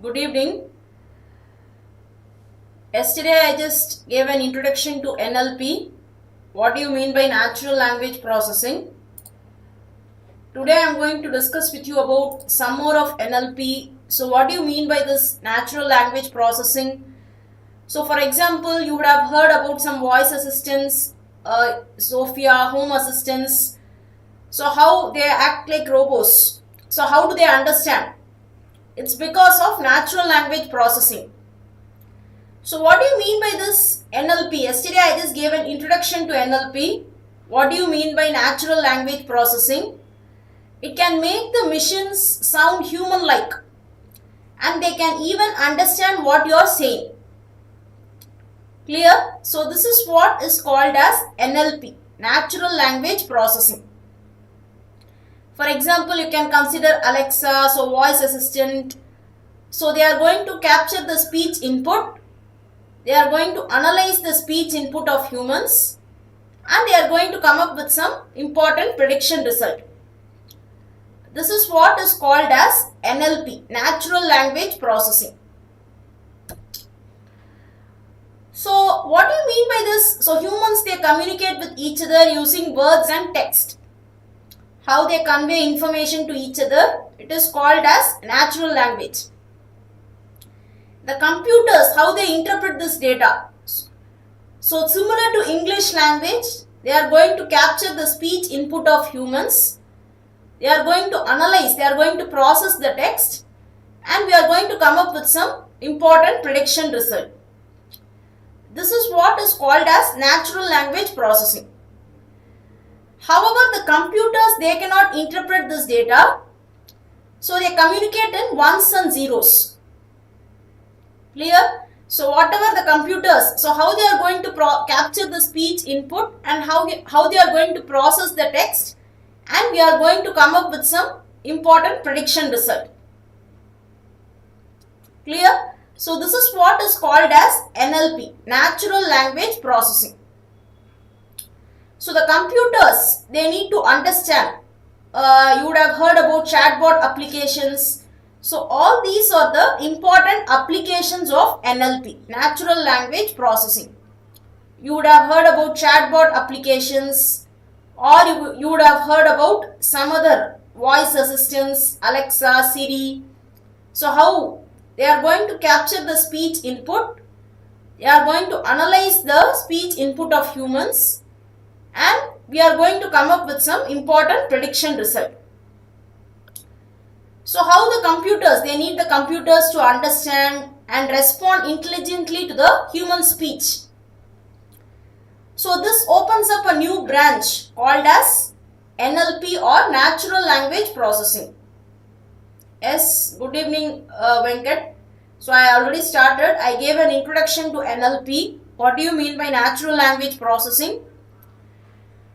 Good evening. Yesterday I just gave an introduction to NLP. What do you mean by natural language processing? Today I am going to discuss with you about some more of NLP. So what do you mean by this natural language processing? So for example, you would have heard about some voice assistants, Sophia, home assistants. So how they act like robots. So how do they understand? It's because of natural language processing. So what do you mean by this NLP? Yesterday I just gave an introduction to NLP. What do you mean by natural language processing? It can make the machines sound human-like and they can even understand what you are saying. Clear? So this is what is called as NLP, natural language processing. For example, you can consider Alexa, so voice assistant. So they are going to capture the speech input. They are going to analyze the speech input of humans and they are going to come up with some important prediction result. This is what is called as NLP, natural language processing. So what do you mean by this? So humans, they communicate with each other using words and text. How they convey information to each other, it is called as natural language. The computers, how they interpret this data. So similar to English language, they are going to capture the speech input of humans. They are going to analyze, they are going to process the text and we are going to come up with some important prediction result. This is what is called as natural language processing. However, the computers, they cannot interpret this data. So they communicate in ones and zeros. Clear? So whatever the computers, so how they are going to capture the speech input and how they are going to process the text and we are going to come up with some important prediction result. Clear? So this is what is called as NLP, natural language processing. So the computers, they need to understand. You would have heard about chatbot applications. So all these are the important applications of NLP, natural language processing. You would have heard about chatbot applications or you would have heard about some other voice assistants, Alexa, Siri. So how they are going to capture the speech input, they are going to analyze the speech input of humans and we are going to come up with some important prediction result. So how the computers, they need the computers to understand and respond intelligently to the human speech. So this opens up a new branch called as NLP or natural language processing. Yes, good evening Venkat. So I already started. I gave an introduction to NLP. What do you mean by natural language processing?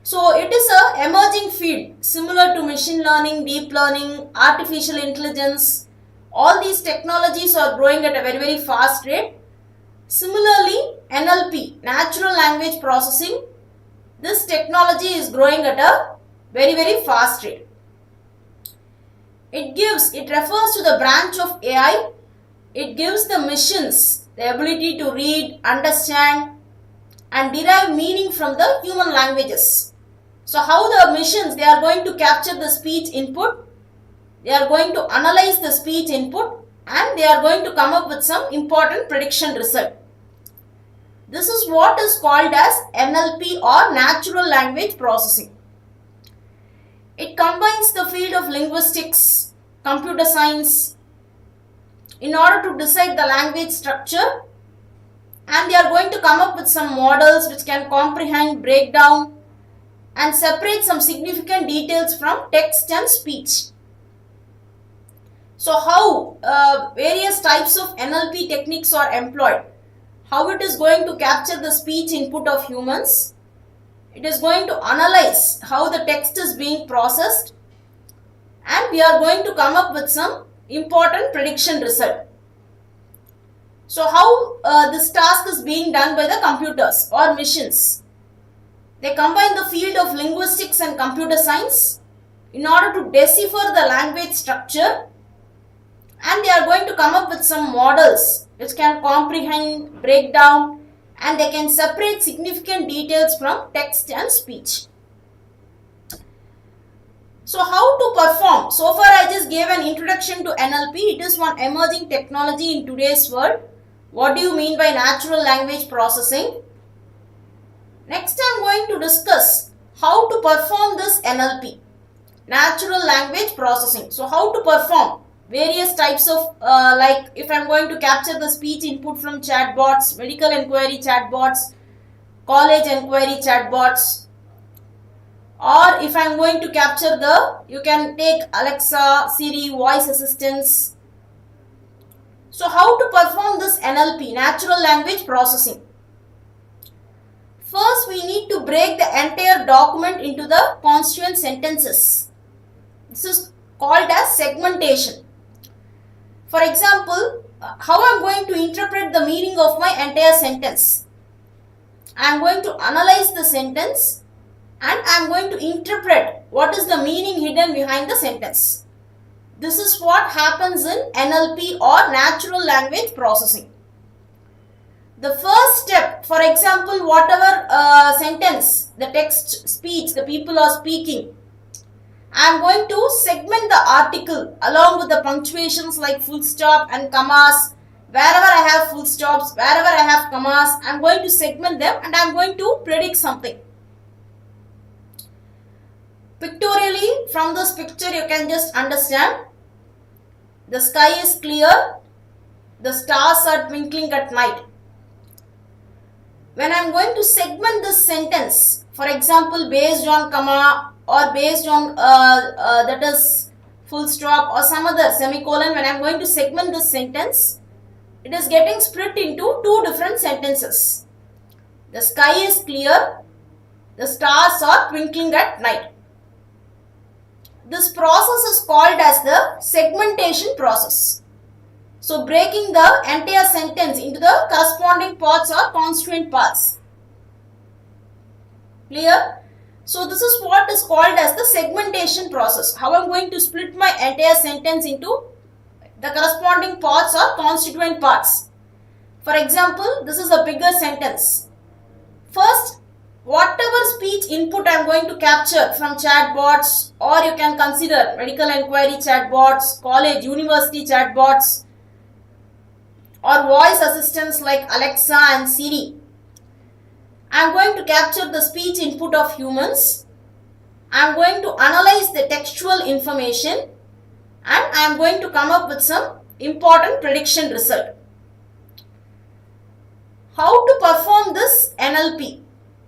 So it is an emerging field similar to machine learning, deep learning, artificial intelligence. All these technologies are growing at a very fast rate. Similarly, NLP, natural language processing, this technology is growing at a very fast rate. It refers to the branch of AI. It gives the machines the ability to read, understand and derive meaning from the human languages. So how the machines, they are going to capture the speech input, they are going to analyze the speech input and they are going to come up with some important prediction result. This is what is called as NLP or natural language processing. It combines the field of linguistics, computer science in order to decide the language structure and they are going to come up with some models which can comprehend, break down and separate some significant details from text and speech. So how various types of NLP techniques are employed. How it is going to capture the speech input of humans. It is going to analyze how the text is being processed and we are going to come up with some important prediction result. So how this task is being done by the computers or machines. They combine the field of linguistics and computer science in order to decipher the language structure and they are going to come up with some models which can comprehend, break down, and they can separate significant details from text and speech. So how to perform? So far I just gave an introduction to NLP. It is one emerging technology in today's world. What do you mean by natural language processing? Next I am going to discuss how to perform this NLP, natural language processing. So how to perform various types of like if I am going to capture the speech input from chatbots, medical inquiry chatbots, college inquiry chatbots, or if I am going to capture you can take Alexa, Siri, voice assistants. So how to perform this NLP, natural language processing? First, we need to break the entire document into the constituent sentences. This is called as segmentation. For example, how I am going to interpret the meaning of my entire sentence? I am going to analyze the sentence and I am going to interpret what is the meaning hidden behind the sentence. This is what happens in NLP or natural language processing. The first step, for example, whatever sentence, the text, speech, the people are speaking, I am going to segment the article along with the punctuations like full stop and commas. Wherever I have full stops, wherever I have commas, I am going to segment them and I am going to predict something. Pictorially, from this picture you can just understand. The sky is clear, the stars are twinkling at night. When I am going to segment this sentence, for example, based on comma or based on that is full stop or some other semicolon, when I am going to segment this sentence, it is getting split into two different sentences. The sky is clear, the stars are twinkling at night. This process is called as the segmentation process. So breaking the entire sentence into the corresponding parts or constituent parts. Clear? So this is what is called as the segmentation process. How I am going to split my entire sentence into the corresponding parts or constituent parts. For example, this is a bigger sentence. First, whatever speech input I am going to capture from chatbots, or you can consider medical inquiry chatbots, college, university chatbots, or voice assistants like Alexa and Siri. I am going to capture the speech input of humans. I am going to analyze the textual information and I am going to come up with some important prediction result. How to perform this NLP,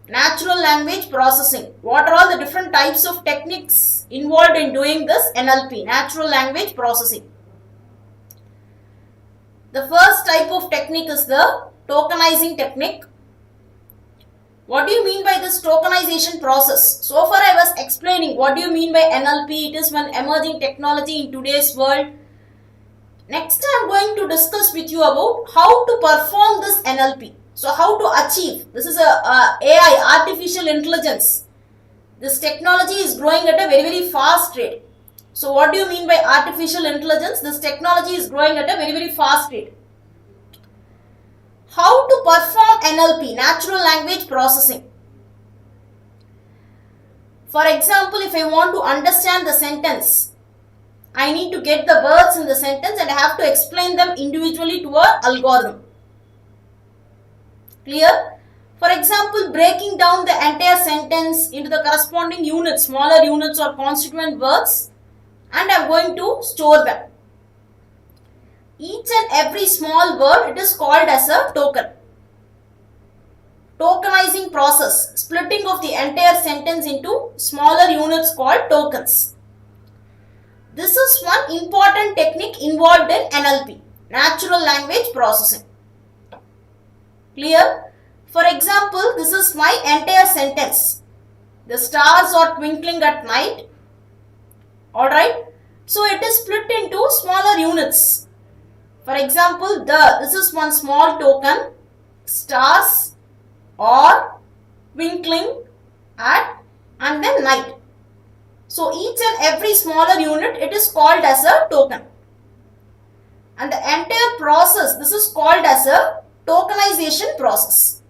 natural language processing? What are all the different types of techniques involved in doing this NLP, natural language processing? The first type of technique is the tokenizing technique. What do you mean by this tokenization process? So far I was explaining what do you mean by NLP. It is one emerging technology in today's world. Next I am going to discuss with you about how to perform this NLP. So how to achieve. This is a AI, artificial intelligence. This technology is growing at a very fast rate. So what do you mean by artificial intelligence? This technology is growing at a very fast rate. How to perform NLP, natural language processing? For example, if I want to understand the sentence, I need to get the words in the sentence and I have to explain them individually to an algorithm. Clear? For example, breaking down the entire sentence into the corresponding units, smaller units or constituent words, and I am going to store them. Each and every small word, it is called as a token. Tokenizing process, splitting of the entire sentence into smaller units called tokens. This is one important technique involved in NLP, natural language processing. Clear? For example, this is my entire sentence. The stars are twinkling at night. Alright? So it is split into smaller units. For example, this is one small token, stars or twinkling at and then night. So each and every smaller unit, it is called as a token. And the entire process, this is called as a tokenization process.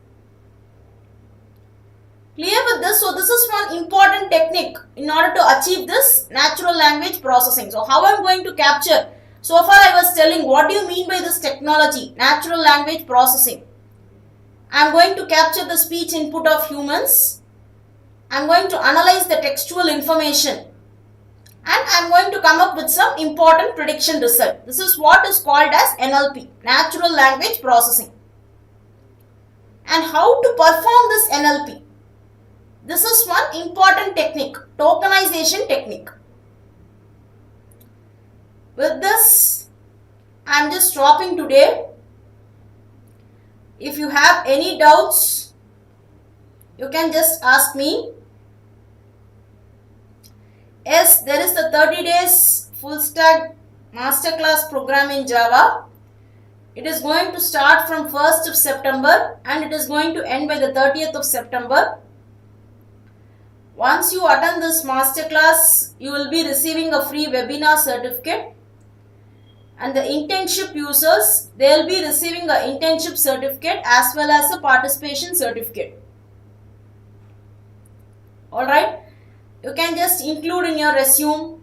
Clear with this? So this is one important technique in order to achieve this natural language processing. So how I am going to capture? So far I was telling what do you mean by this technology, natural language processing. I am going to capture the speech input of humans. I am going to analyze the textual information. And I am going to come up with some important prediction result. This is what is called as NLP, natural language processing. And how to perform this NLP? This is one important technique, tokenization technique. With this, I am just stopping today. If you have any doubts, you can just ask me. Yes, there is the 30 days full stack masterclass program in Java. It is going to start from 1st of September and it is going to end by the 30th of September. Once you attend this masterclass, you will be receiving a free webinar certificate. And the internship users, they will be receiving an internship certificate as well as a participation certificate. Alright, you can just include in your resume.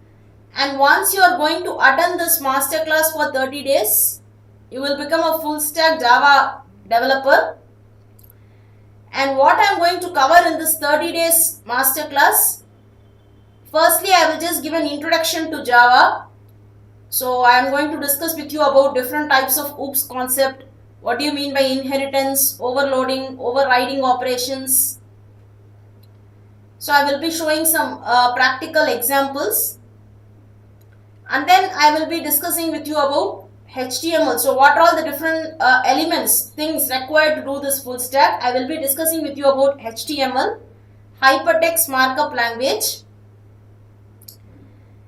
And once you are going to attend this masterclass for 30 days, you will become a full stack Java developer. And what I am going to cover in this 30 days masterclass, firstly I will just give an introduction to Java. So I am going to discuss with you about different types of OOPS concept. What do you mean by inheritance, overloading, overriding operations. So I will be showing some practical examples. And then I will be discussing with you about HTML. So what are all the different elements, things required to do this full stack. I will be discussing with you about HTML, hypertext markup language.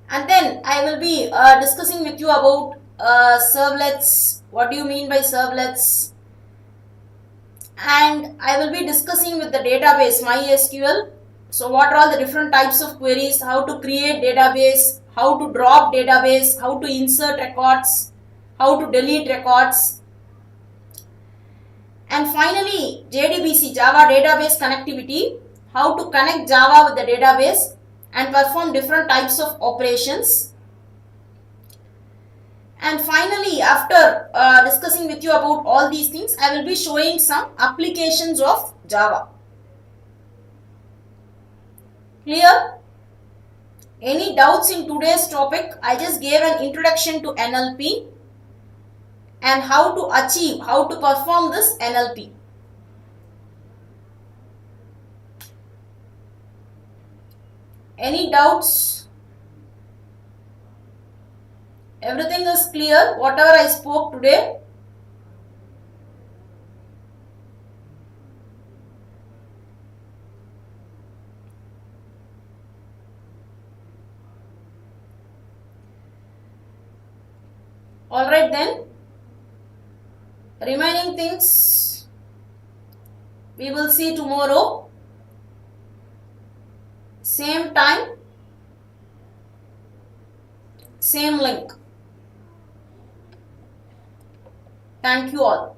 And then I will be discussing with you about servlets. What do you mean by servlets? And I will be discussing with the database MySQL. So what are all the different types of queries, how to create database, how to drop database, how to insert records, how to delete records. And finally, JDBC, Java Database Connectivity, how to connect Java with the database and perform different types of operations. And finally, after discussing with you about all these things, I will be showing some applications of Java. Clear? Any doubts in today's topic? I just gave an introduction to NLP and how to achieve, how to perform this NLP. Any doubts? Everything is clear, whatever I spoke today? Alright then, remaining things we will see tomorrow, same time, same link. Thank you all.